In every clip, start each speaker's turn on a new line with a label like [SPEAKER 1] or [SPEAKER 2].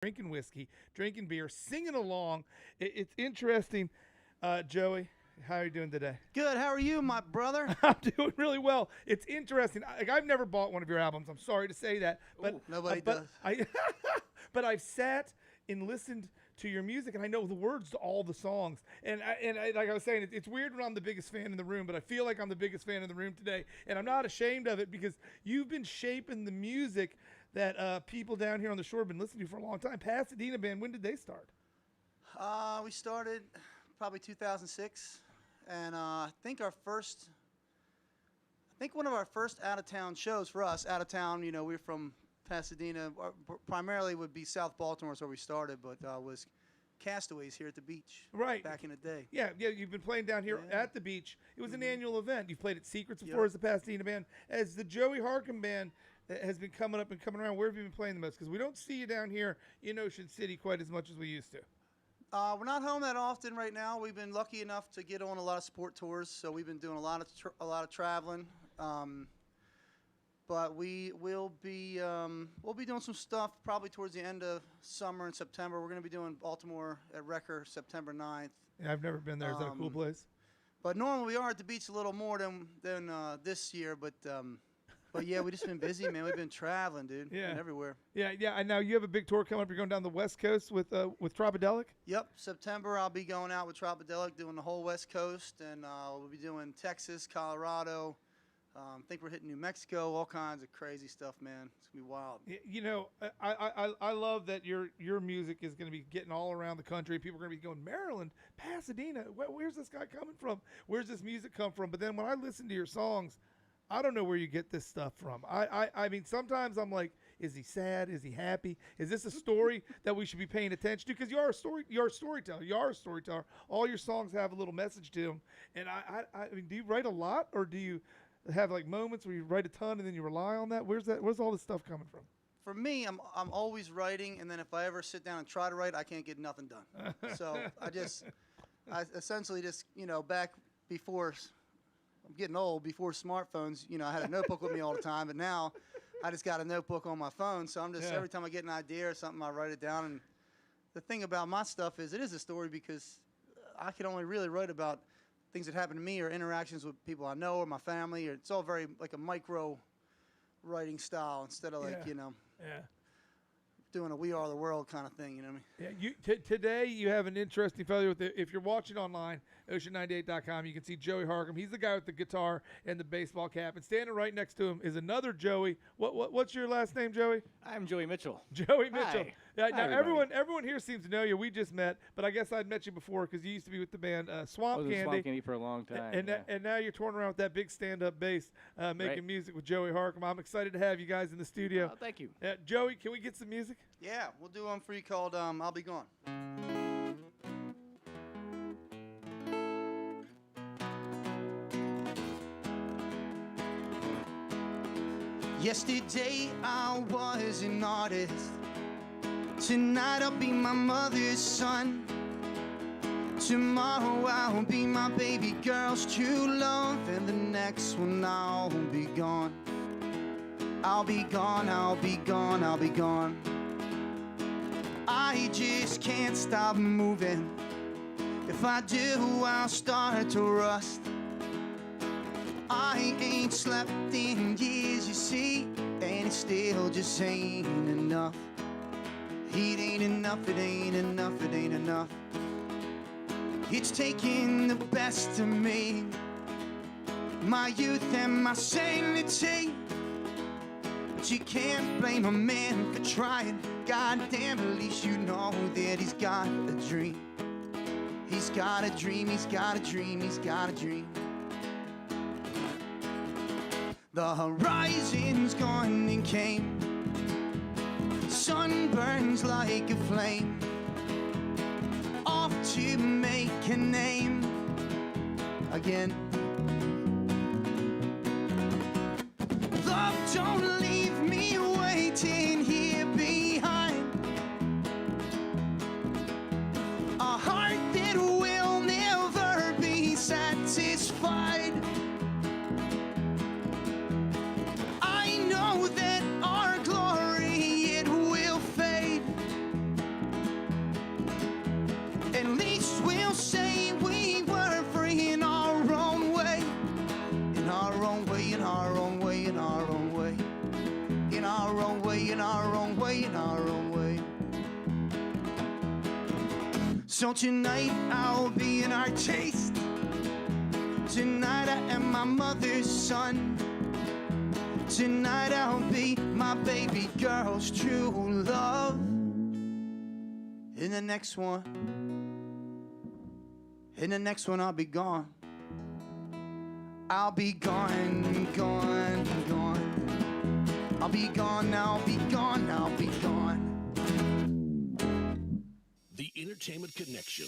[SPEAKER 1] drinking whiskey, drinking beer, singing along. It's interesting. Joey, how are you doing today?
[SPEAKER 2] Good. How are you, my brother?
[SPEAKER 1] I'm doing really well. It's interesting. I've never bought one of your albums. I'm sorry to say that, but
[SPEAKER 2] Nobody does.
[SPEAKER 1] But I've sat and listened to your music, and I know the words to all the songs. And like I was saying, it's weird when I'm the biggest fan in the room, but I feel like I'm the biggest fan in the room today, and I'm not ashamed of it because you've been shaping the music that people down here on the shore have been listening to for a long time. Pasadena band, when did they start?
[SPEAKER 2] We started probably 2006, and I think one of our first out-of-town shows for us, out-of-town, you know, we're from Pasadena, primarily would be South Baltimore is where we started, but was Castaways here at the beach.
[SPEAKER 1] Right.
[SPEAKER 2] Back in the day.
[SPEAKER 1] Yeah, you've been playing down here at the beach. It was an annual event. You've played at Secrets before as the Pasadena band. As the Joey Harkum band has been coming up and coming around, where have you been playing the most? Because we don't see you down here in Ocean City quite as much as we used to.
[SPEAKER 2] We're not home that often right now. We've been lucky enough to get on a lot of support tours, so we've been doing a lot of traveling. But we'll be doing some stuff probably towards the end of summer in September. We're going to be doing Baltimore at Wrecker September 9th.
[SPEAKER 1] Yeah, I've never been there. Is that a cool place?
[SPEAKER 2] But normally we are at the beach a little more than this year. But yeah, we've just been busy, man. We've been traveling, dude.
[SPEAKER 1] Yeah.
[SPEAKER 2] Been everywhere.
[SPEAKER 1] Yeah. And now you have a big tour coming up. You're going down the West Coast with Tropidelic?
[SPEAKER 2] Yep. September I'll be going out with Tropidelic, doing the whole West Coast, and we'll be doing Texas, Colorado. I think we're hitting New Mexico, all kinds of crazy stuff, man. It's going to be wild.
[SPEAKER 1] You know, I love that your music is going to be getting all around the country. People are going to be going, Maryland, Pasadena, where's this guy coming from? Where's this music come from? But then when I listen to your songs, I don't know where you get this stuff from. I mean, sometimes I'm like, is he sad? Is he happy? Is this a story that we should be paying attention to? Because you're a storyteller. You are a storyteller. All your songs have a little message to them. And I mean, do you write a lot, or do you have like moments where you write a ton and then you rely on that? Where's all this stuff coming from?
[SPEAKER 2] For me, I'm always writing, and then if I ever sit down and try to write, I can't get nothing done. So I essentially just, you know, back before, I'm getting old, before smartphones, you know, I had a notebook with me all the time, but now I just got a notebook on my phone. So I'm just, every time I get an idea or something, I write it down. And the thing about my stuff is it is a story because I can only really write about things that happen to me or interactions with people I know or my family. Or it's all very like a micro writing style instead of like, you know, doing a We Are the World kind of thing, you know what I mean?
[SPEAKER 1] Yeah, today you have an interesting fellow with it. If you're watching online, ocean98.com, you can see Joey Harkum. He's the guy with the guitar and the baseball cap. And standing right next to him is another Joey. What's your last name, Joey?
[SPEAKER 3] I'm Joey Mitchell.
[SPEAKER 1] Joey Mitchell.
[SPEAKER 3] Hi.
[SPEAKER 1] Now
[SPEAKER 3] Hi,
[SPEAKER 1] everyone here seems to know you. We just met, but I guess I'd met you before because you used to be with the band Swamp
[SPEAKER 3] I was
[SPEAKER 1] Candy.
[SPEAKER 3] in Swamp Candy for a long time.
[SPEAKER 1] And now you're touring around with that big stand-up bass, making music with Joey Harkum. I'm excited to have you guys in the studio.
[SPEAKER 3] Oh, thank you.
[SPEAKER 1] Joey, can we get some music?
[SPEAKER 2] Yeah, we'll do one for you called I'll Be Gone. Yesterday I was an artist. Tonight I'll be my mother's son. Tomorrow I'll be my baby girl's true love. And the next one I'll be gone. I'll be gone, I'll be gone, I'll be gone. I just can't stop moving. If I do, I'll start to rust. I ain't slept in years, you see, and it still just ain't enough. It ain't enough, it ain't enough, it ain't enough. It's taking the best of me, my youth and my sanity. But you can't blame a man for trying. Goddamn, at least you know that he's got a dream. He's got a dream, he's got a dream, he's got a dream. The horizon's gone and came. Sun burns like a flame. Off to make a name again. Love, don't leave me waiting here behind. A heart that will never be satisfied. I know that our glory, it will fade. So tonight I'll be an artiste. Tonight I am my mother's son. Tonight I'll be my baby girl's true love. In the next one I'll be gone. I'll be gone, gone, gone. I'll be gone, I'll be gone, I'll be gone.
[SPEAKER 4] The Entertainment Connection,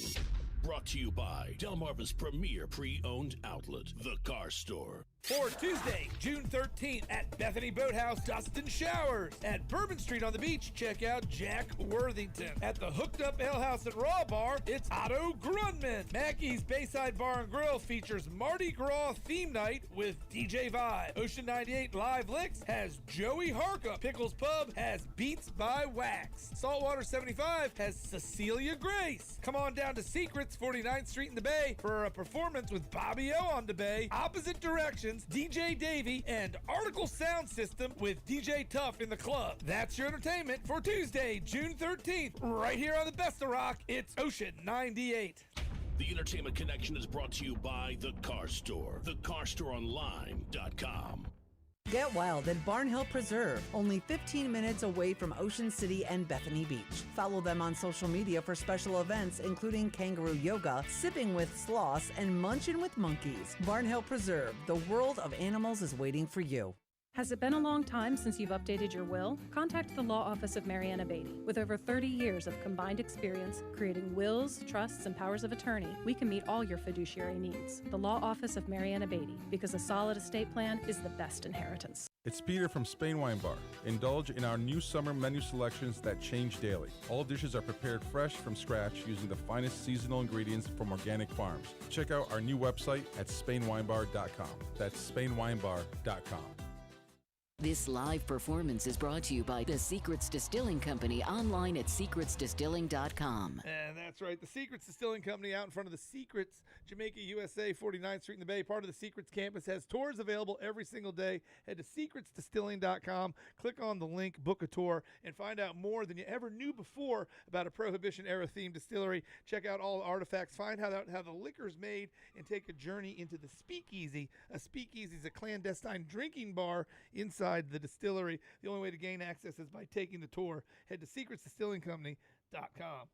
[SPEAKER 4] brought to you by Delmarva's premier pre-owned outlet, The Car Store.
[SPEAKER 1] For Tuesday, June 13th at Bethany Boathouse, Dust and Showers. At Bourbon Street on the beach, check out Jack Worthington. At the Hooked Up Ale House and Raw Bar, it's Otto Grunman. Mackey's Bayside Bar and Grill features Mardi Gras theme night with DJ Vibe. Ocean 98 Live LIXX has Joey Harkum. Pickles Pub has Beats by Wax. Saltwater 75 has Cecilia Grace. Come on down to Secrets, 49th Street in the Bay for a performance with Bobby O on the Bay. Opposite directions, DJ Davey, and Article Sound System with DJ Tuff in the club. That's your entertainment for Tuesday, June 13th, right here on the Best of Rock. It's Ocean 98.
[SPEAKER 4] The Entertainment Connection is brought to you by The Car Store, thecarstoreonline.com.
[SPEAKER 5] Get wild at Barn Hill Preserve, only 15 minutes away from Ocean City and Bethany Beach. Follow them on social media for special events, including kangaroo yoga, sipping with sloths, and munching with monkeys. Barn Hill Preserve, the world of animals is waiting for you.
[SPEAKER 6] Has it been a long time since you've updated your will? Contact the Law Office of Mariana Beatty. With over 30 years of combined experience creating wills, trusts, and powers of attorney, we can meet all your fiduciary needs. The Law Office of Mariana Beatty, because a solid estate plan is the best inheritance.
[SPEAKER 7] It's Peter from Spain Wine Bar. Indulge in our new summer menu selections that change daily. All dishes are prepared fresh from scratch using the finest seasonal ingredients from organic farms. Check out our new website at SpainWineBar.com. That's SpainWineBar.com.
[SPEAKER 8] This live performance is brought to you by The Secrets Distilling Company, online at secretsdistilling.com.
[SPEAKER 1] And that's right. The Secrets Distilling Company out in front of the Secrets, Jamaica, USA, 49th Street in the Bay. Part of the Secrets campus has tours available every single day. Head to secretsdistilling.com, click on the link, book a tour, and find out more than you ever knew before about a Prohibition-era themed distillery. Check out all the artifacts, find out how the liquor's made, and take a journey into the Speakeasy. A Speakeasy is a clandestine drinking bar inside the distillery. The only way to gain access is by taking the tour. Head to secretsdistillingcompany.com.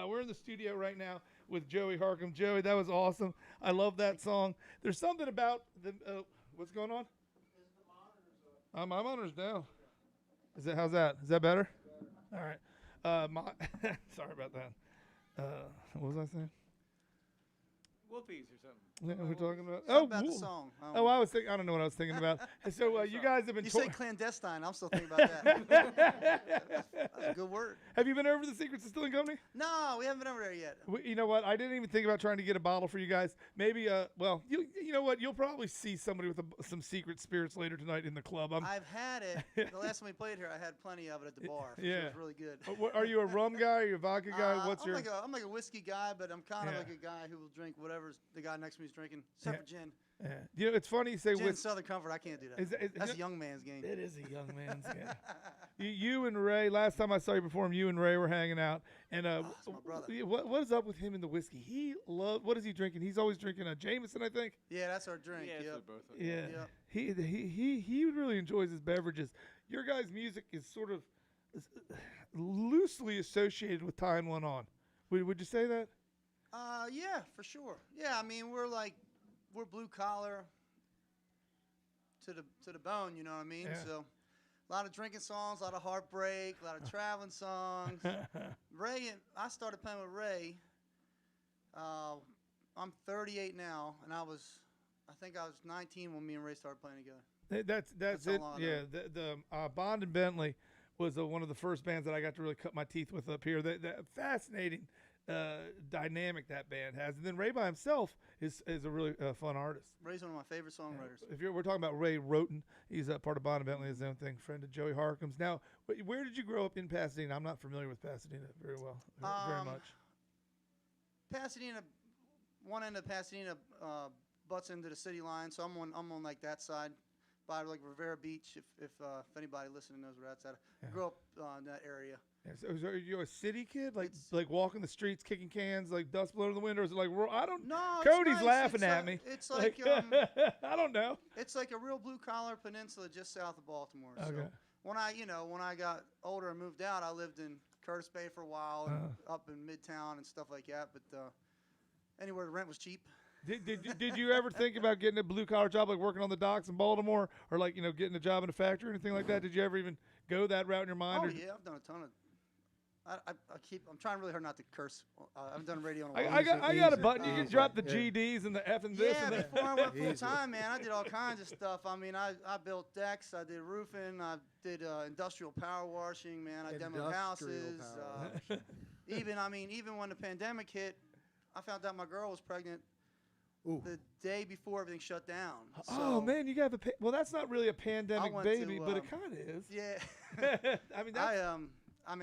[SPEAKER 1] We're in the studio right now with Joey Harkum. Joey, that was awesome. I love that song. There's something about the what's going on? My monitor's down. How's that? Is that better? All right. Sorry about that. What was I saying?
[SPEAKER 3] Whoopies or something.
[SPEAKER 1] Yeah, we're talking about
[SPEAKER 2] About the song.
[SPEAKER 1] I don't know what I was thinking about. And so you guys have been.
[SPEAKER 2] You say clandestine. I'm still thinking about that. That's a good word.
[SPEAKER 1] Have you been over to the Secrets Distilling Company?
[SPEAKER 2] No, we haven't been over there yet.
[SPEAKER 1] You know what? I didn't even think about trying to get a bottle for you guys. Maybe, well, you know what? You'll probably see somebody with some secret spirits later tonight in the club.
[SPEAKER 2] I've had it. The last time we played here, I had plenty of it at the bar.
[SPEAKER 1] Yeah.
[SPEAKER 2] It was really good.
[SPEAKER 1] Are you a rum guy? Are you a vodka guy?
[SPEAKER 2] I'm like a whiskey guy, but I'm kind of like a guy who will drink whatever the guy next to me is drinking, except for gin.
[SPEAKER 1] Yeah. You know, it's funny you say
[SPEAKER 2] gin Southern Comfort. I can't do that. That's a young man's game.
[SPEAKER 1] It is a young man's game. You and Ray, last time I saw you perform, you and Ray were hanging out. And
[SPEAKER 2] that's my brother.
[SPEAKER 1] What is up with him and the whiskey? What is he drinking? He's always drinking a Jameson, I think.
[SPEAKER 2] Yeah, that's our drink.
[SPEAKER 3] Yeah,
[SPEAKER 2] both.
[SPEAKER 1] Yeah. He really enjoys his beverages. Your guys' music is sort of loosely associated with tying one on. Would you say that?
[SPEAKER 2] Yeah, for sure. Yeah, I mean we're blue collar to the bone. You know what I mean?
[SPEAKER 1] Yeah.
[SPEAKER 2] So a lot of drinking songs, a lot of heartbreak, a lot of traveling songs. I started playing with Ray. I'm 38 now, and I think I was 19 when me and Ray started playing together.
[SPEAKER 1] That's it. Yeah, the Bond and Bentley was one of the first bands that I got to really cut my teeth with up here. The fascinating dynamic that band has, and then Ray by himself is a really fun artist.
[SPEAKER 2] Ray's one of my favorite songwriters.
[SPEAKER 1] We're talking about Ray Roten, he's part of Bond and Bentley, his own thing, friend of Joey Harkum's. Now, where did you grow up in Pasadena? I'm not familiar with Pasadena very much.
[SPEAKER 2] Pasadena, one end of Pasadena butts into the city line, so I'm on like that side, by like Rivera Beach. If anybody listening knows where that's at, I grew up in that area.
[SPEAKER 1] Yeah, so are you a city kid, like
[SPEAKER 2] It's-
[SPEAKER 1] walking the streets, kicking cans, like dust blowing in the wind, or is it like I don't?
[SPEAKER 2] No, it's
[SPEAKER 1] Cody's
[SPEAKER 2] nice.
[SPEAKER 1] laughing
[SPEAKER 2] It's
[SPEAKER 1] at me.
[SPEAKER 2] It's like
[SPEAKER 1] I don't know.
[SPEAKER 2] it's like a real blue collar peninsula just south of Baltimore.
[SPEAKER 1] Okay.
[SPEAKER 2] So when I got older and moved out, I lived in Curtis Bay for a while and up in Midtown and stuff like that. But anywhere the rent was cheap.
[SPEAKER 1] Did you ever think about getting a blue collar job, like working on the docks in Baltimore, or like getting a job in a factory or anything like that? Did you ever even go that route in your mind?
[SPEAKER 2] Oh
[SPEAKER 1] or-
[SPEAKER 2] yeah, I've done a ton of. I'm trying really hard not to curse. I haven't done radio in a while.
[SPEAKER 1] I got a
[SPEAKER 9] Easy,
[SPEAKER 1] button. You can
[SPEAKER 2] easy.
[SPEAKER 1] drop the GDs and the F and this
[SPEAKER 2] Yeah,
[SPEAKER 1] and that.
[SPEAKER 2] before I went full
[SPEAKER 9] Easy.
[SPEAKER 2] time, man, I did all kinds of stuff. I mean, I built decks, I did roofing, I did industrial power washing, man. I demoed houses. Even when the pandemic hit, I found out my girl was pregnant
[SPEAKER 9] Ooh.
[SPEAKER 2] the day before everything shut down.
[SPEAKER 1] Oh
[SPEAKER 2] So,
[SPEAKER 1] man, you got well. That's not really a pandemic
[SPEAKER 2] went
[SPEAKER 1] baby,
[SPEAKER 2] to,
[SPEAKER 1] but it kind of is.
[SPEAKER 2] Yeah.
[SPEAKER 1] I mean, that's,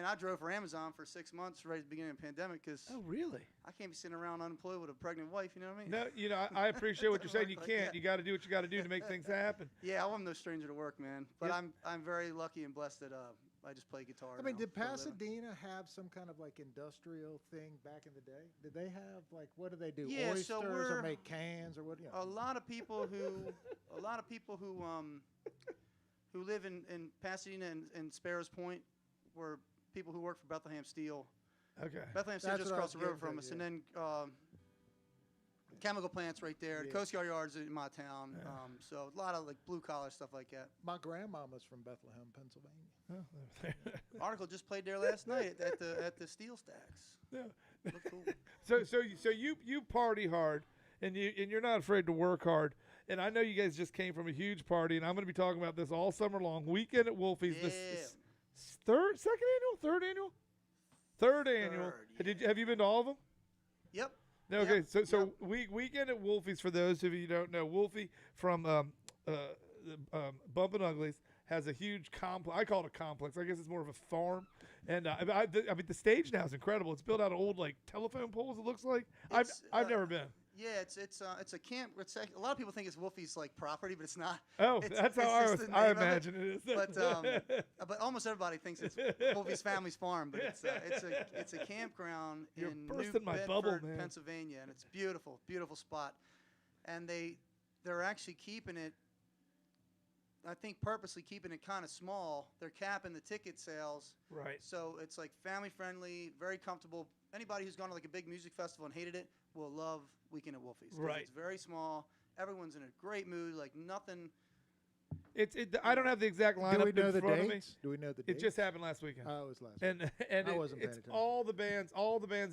[SPEAKER 2] I drove for Amazon for 6 months right at the beginning of the pandemic because
[SPEAKER 1] oh really?
[SPEAKER 2] I can't be sitting around unemployed with a pregnant wife. You know what I mean?
[SPEAKER 1] No, I appreciate what you're saying. You
[SPEAKER 2] Like
[SPEAKER 1] can't.
[SPEAKER 2] that.
[SPEAKER 1] You got to do what you got to do to make things happen.
[SPEAKER 2] Yeah, I'm no stranger to work, man. But
[SPEAKER 1] Yep.
[SPEAKER 2] I'm very lucky and blessed that I just play guitar.
[SPEAKER 9] I mean,
[SPEAKER 2] now
[SPEAKER 9] did
[SPEAKER 2] for a living.
[SPEAKER 9] Pasadena have some kind of like industrial thing back in the day? Did they have like what do they do?
[SPEAKER 2] Yeah,
[SPEAKER 9] Oysters
[SPEAKER 2] so
[SPEAKER 9] or
[SPEAKER 2] we're-
[SPEAKER 9] make cans or what? You know?
[SPEAKER 2] A lot of people who live in Pasadena and Sparrows Point were people who work for Bethlehem Steel.
[SPEAKER 1] Okay.
[SPEAKER 2] Bethlehem Steel
[SPEAKER 9] That's
[SPEAKER 2] just
[SPEAKER 9] what I
[SPEAKER 2] across the
[SPEAKER 9] was
[SPEAKER 2] river
[SPEAKER 9] getting
[SPEAKER 2] from
[SPEAKER 9] to,
[SPEAKER 2] us,
[SPEAKER 9] yeah.
[SPEAKER 2] and then chemical plants right there. The
[SPEAKER 9] Yeah.
[SPEAKER 2] Coast Guard yards in my town. So a lot of like blue collar stuff like that.
[SPEAKER 9] My grandmama's from Bethlehem, Pennsylvania.
[SPEAKER 2] Article just played there last night at the Steel Stacks.
[SPEAKER 1] Yeah.
[SPEAKER 2] Looked cool.
[SPEAKER 1] So you party hard, and you're not afraid to work hard. And I know you guys just came from a huge party, and I'm going to be talking about this all summer long. Weekend at Wolfie's,
[SPEAKER 2] Yeah.
[SPEAKER 1] third annual.
[SPEAKER 2] Third,
[SPEAKER 1] Have you been to all of them?
[SPEAKER 2] Yep.
[SPEAKER 1] No, okay,
[SPEAKER 2] Yep,
[SPEAKER 1] so weekend at Wolfie's, for those of you who don't know, Wolfie from Bumpin' Uglies has a huge complex. I call it a complex. I guess it's more of a farm. And I mean, the stage now is incredible. It's built out of old like telephone poles. It looks like I've never been.
[SPEAKER 2] Yeah, it's a camp. A lot of people think it's Wolfie's like property, but it's not.
[SPEAKER 1] Oh,
[SPEAKER 2] It's-
[SPEAKER 1] that's
[SPEAKER 2] it's
[SPEAKER 1] how
[SPEAKER 2] just the
[SPEAKER 1] I
[SPEAKER 2] name of it.
[SPEAKER 1] imagine it is.
[SPEAKER 2] But almost everybody thinks it's Wolfie's family's farm. But it's a campground
[SPEAKER 1] You're
[SPEAKER 2] in
[SPEAKER 1] bursting
[SPEAKER 2] New
[SPEAKER 1] my
[SPEAKER 2] Bedford,
[SPEAKER 1] bubble, man.
[SPEAKER 2] Pennsylvania, and it's beautiful, beautiful spot. And they're actually keeping it. I think purposely keeping it kind of small. They're capping the ticket sales.
[SPEAKER 1] Right.
[SPEAKER 2] So it's like family friendly, very comfortable. Anybody who's gone to like a big music festival and hated it will love Weekend at Wolfie's. 'Cause
[SPEAKER 1] Right.
[SPEAKER 2] It's very small. Everyone's in a great mood. Like nothing.
[SPEAKER 1] I don't have the exact lineup
[SPEAKER 9] Do we know
[SPEAKER 1] in
[SPEAKER 9] the
[SPEAKER 1] front of me.
[SPEAKER 9] dates? Do we know the
[SPEAKER 1] It
[SPEAKER 9] dates?
[SPEAKER 1] just happened last weekend.
[SPEAKER 9] Oh, it was last.
[SPEAKER 1] And
[SPEAKER 9] I wasn't paying
[SPEAKER 1] it's
[SPEAKER 9] attention.
[SPEAKER 1] all the bands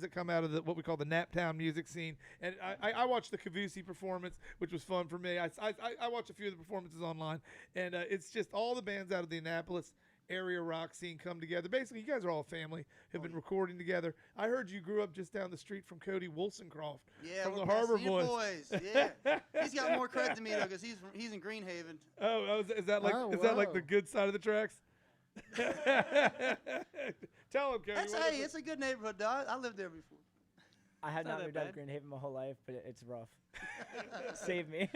[SPEAKER 1] that come out of what we call the Naptown music scene. And I watched the Cavusi performance, which was fun for me. I watched a few of the performances online, and it's just all the bands out of the Annapolis area rock scene come together. Basically, you guys are all a family, have been recording together. I heard you grew up just down the street from Cody Wollsonecroft
[SPEAKER 2] Yeah,
[SPEAKER 1] from
[SPEAKER 2] we're
[SPEAKER 1] the Harbor
[SPEAKER 2] Pasadena
[SPEAKER 1] Boys.
[SPEAKER 2] Yeah, he's got more credit than me though, because he's in Greenhaven.
[SPEAKER 1] Oh, is that like
[SPEAKER 9] Oh,
[SPEAKER 1] that like
[SPEAKER 9] wow.
[SPEAKER 1] the good side of the tracks? Tell him, Cody.
[SPEAKER 2] It's a good neighborhood. Though. I lived there before.
[SPEAKER 10] I have
[SPEAKER 3] It's not
[SPEAKER 10] not
[SPEAKER 3] that
[SPEAKER 10] moved out
[SPEAKER 3] bad.
[SPEAKER 10] of Greenhaven my whole life, but it's rough. Save me.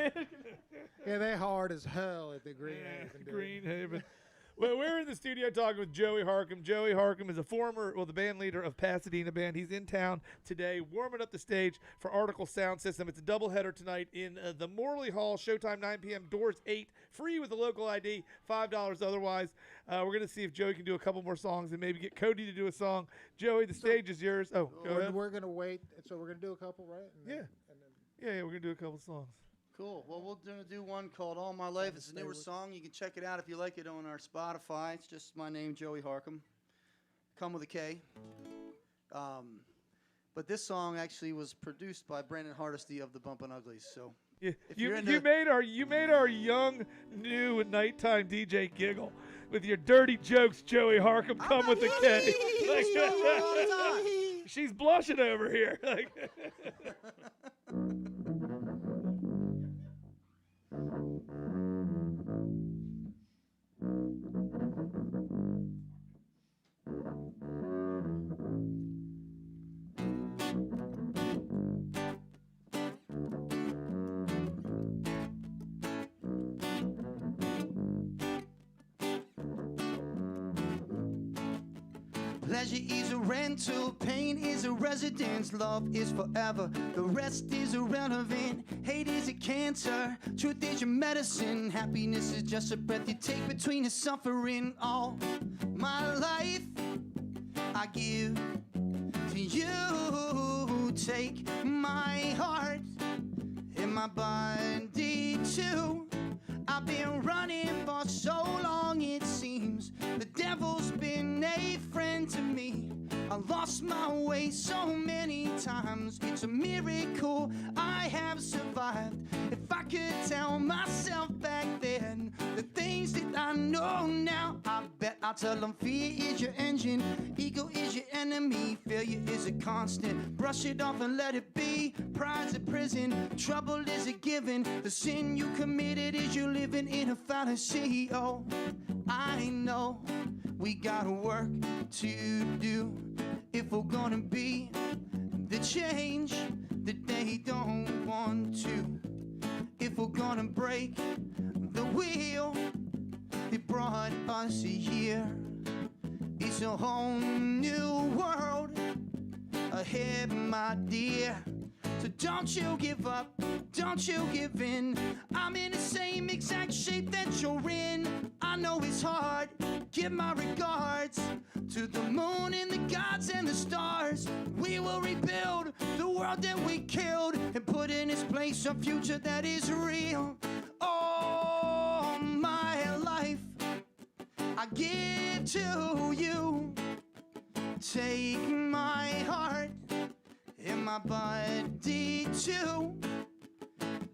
[SPEAKER 9] Yeah, they hard as hell at the Greenhaven. dude.
[SPEAKER 1] Greenhaven. Well, we're in the studio talking with Joey Harkum. Joey Harkum is the band leader of Pasadena Band. He's in town today, warming up the stage for Article Sound System. It's a doubleheader tonight in the Morley Hall. Showtime 9 p.m. Doors 8. Free with a local ID. $5 otherwise. We're going to see if Joey can do a couple more songs and maybe get Cody to do a song. Joey, the stage is yours. Oh, go ahead.
[SPEAKER 9] We're gonna wait. So we're gonna do a couple, right? And
[SPEAKER 1] Yeah.
[SPEAKER 9] And then
[SPEAKER 1] Yeah, we're going to do a couple songs.
[SPEAKER 2] Cool. Well, we're gonna do one called "All My Life." It's a newer song. You can check it out if you like it on our Spotify. It's just my name, Joey Harkum. Come with a K. But this song actually was produced by Brandon Hardesty of the Bumpin' Uglies. So
[SPEAKER 1] Yeah,
[SPEAKER 2] If
[SPEAKER 1] you
[SPEAKER 2] you're
[SPEAKER 1] you
[SPEAKER 2] into-
[SPEAKER 1] made our young new nighttime DJ giggle with your dirty jokes, Joey Harkum. Come with the K.
[SPEAKER 2] He's doing it all the time.
[SPEAKER 1] She's blushing over here. Like,
[SPEAKER 2] Pleasure is a rental, pain is a residence, love is forever, the rest is irrelevant. Hate is a cancer, truth is your medicine, happiness is just a breath you take between the suffering. All my life I give to you. Take my heart and my body too. I've been running for so long it seems the devil's been a friend to me. I lost my way so many times. It's a miracle I have survived. If I could tell myself back then the things that I know now, I bet I'll tell them fear is your engine, ego is your enemy, failure is a constant. Brush it off and let it be. Pride's a prison, trouble is a given. The sin you committed is you living in a fallacy. Oh, I know we got work to do if we're gonna be the change that they don't want to. If we're gonna break the wheel that brought us here, it's a whole new world ahead, my dear. So don't you give up, don't you give in. I'm in the same exact shape that you're in. I know it's hard, give my regards to the moon and the gods and the stars. We will rebuild the world that we killed and put in its place a future that is real. All my life I give to you. Take my heart and my body too.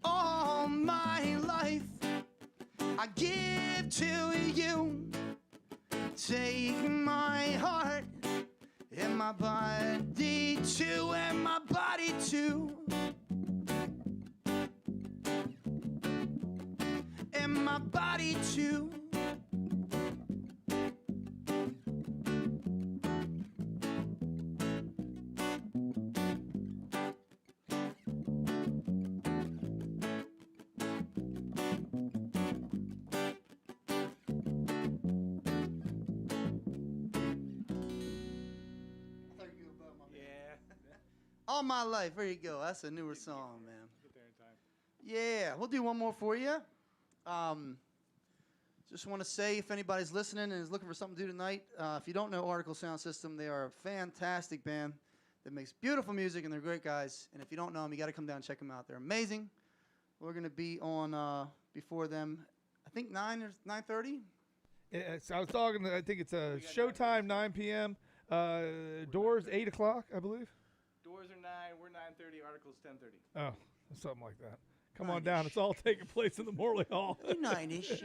[SPEAKER 2] All my life I give to you. Take my heart and my body too, and my body too, and my body too. All my life. There you go. That's a newer song, man.
[SPEAKER 3] Get there in time.
[SPEAKER 2] Yeah, we'll do one more for you. Just want to say, if anybody's listening and is looking for something to do tonight, if you don't know Article Sound System, they are a fantastic band that makes beautiful music, and they're great guys. And if you don't know them, you got to come down and check them out. They're amazing. We're going to be on before them, I think 9 or 9:30.
[SPEAKER 1] Yes, I was talking. I think it's a showtime 9 p.m. Doors 8 o'clock, I believe.
[SPEAKER 3] Doors are 9. We're 9:30. Articles 10:30.
[SPEAKER 1] Oh, something like that. Come on down. It's all taking place in the Morley Hall.
[SPEAKER 2] 9-ish.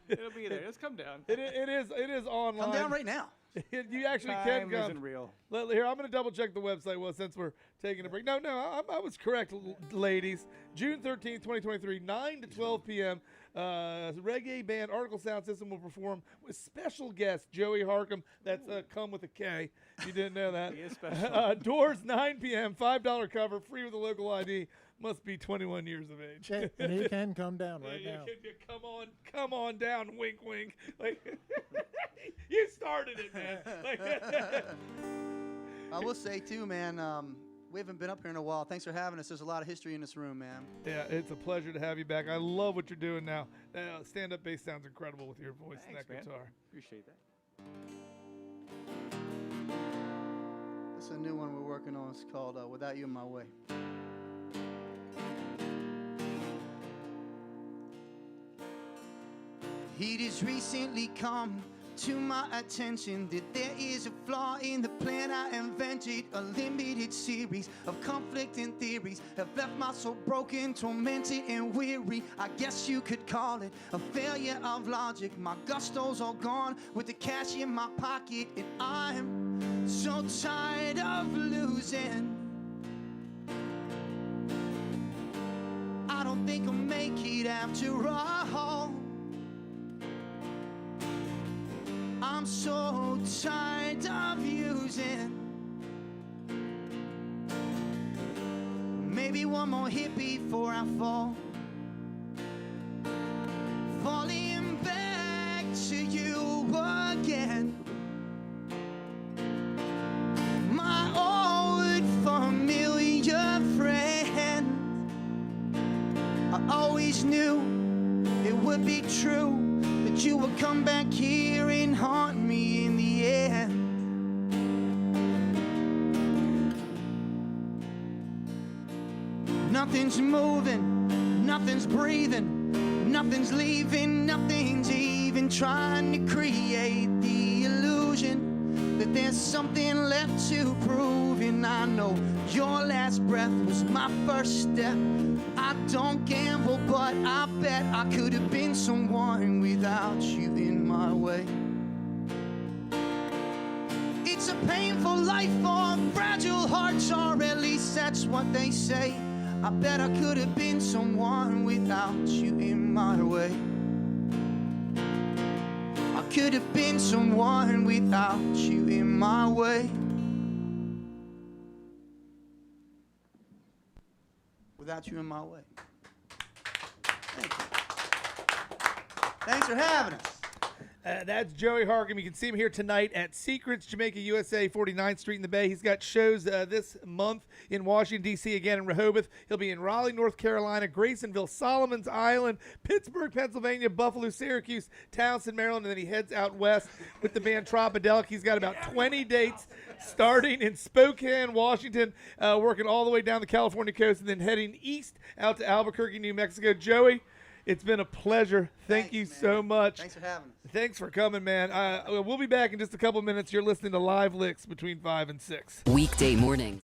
[SPEAKER 3] It'll be there. Just come down.
[SPEAKER 1] It is online.
[SPEAKER 2] Come down right now.
[SPEAKER 1] You actually
[SPEAKER 3] Time
[SPEAKER 1] can come.
[SPEAKER 3] isn't real.
[SPEAKER 1] Here, I'm going to double check the website. Well, since we're taking a break. No, I was correct, ladies. June 13th, 2023, 9 to 12 p.m. Reggae band Article Sound System will perform with special guest Joey Harkum. That's come with a K. You didn't know that.
[SPEAKER 3] He is special.
[SPEAKER 1] Doors 9 p.m. $5 cover, free with a local ID. Must be 21 years of age.
[SPEAKER 9] Okay, and he can come down right now.
[SPEAKER 1] Come on down, wink, wink. Like you started it, man.
[SPEAKER 2] I will say too, man. We haven't been up here in a while. Thanks for having us. There's a lot of history in this room, man.
[SPEAKER 1] Yeah, it's a pleasure to have you back. I love what you're doing now. Stand-up bass sounds incredible with your voice
[SPEAKER 3] Thanks,
[SPEAKER 1] and that
[SPEAKER 3] man.
[SPEAKER 1] guitar.
[SPEAKER 3] Appreciate that.
[SPEAKER 2] This is a new one we're working on. It's called Without You in My Way. It has recently come to my attention that there is a flaw in the plan I invented. A limited series of conflicting theories have left my soul broken, tormented, and weary. I guess you could call it a failure of logic. My gusto's all gone with the cash in my pocket, and I'm so tired of losing. I don't think I'll make it after all. I'm so tired of using. Maybe one more hit before I fall. Falling back to you again. always knew it would be true, that you would come back here and haunt me in the end. Nothing's moving, nothing's breathing, nothing's leaving, nothing's even trying to create the illusion that there's something left to prove. And I know your last breath was my first step. I don't gamble, but I bet I could have been someone without you in my way. It's a painful life for fragile hearts, or at least that's what they say. I bet I could have been someone without you in my way. I could have been someone without you in my way. Without you in my way. Thank you. Thanks for having us.
[SPEAKER 1] That's Joey Harkum. You can see him here tonight at Secrets Jamaica USA, 49th Street in the Bay. He's got shows this month in Washington, D.C., again in Rehoboth. He'll be in Raleigh, North Carolina, Graysonville, Solomons Island, Pittsburgh, Pennsylvania, Buffalo, Syracuse, Townsend, Maryland, and then he heads out west with the band Tropodelic. He's got about 20 dates starting in Spokane, Washington, working all the way down the California coast, and then heading east out to Albuquerque, New Mexico. Joey, it's been a pleasure. Thank you so much.
[SPEAKER 2] Thanks for having us.
[SPEAKER 1] Thanks for coming, man. We'll be back in just a couple minutes. You're listening to Live LIXX between 5 and 6.
[SPEAKER 8] Weekday morning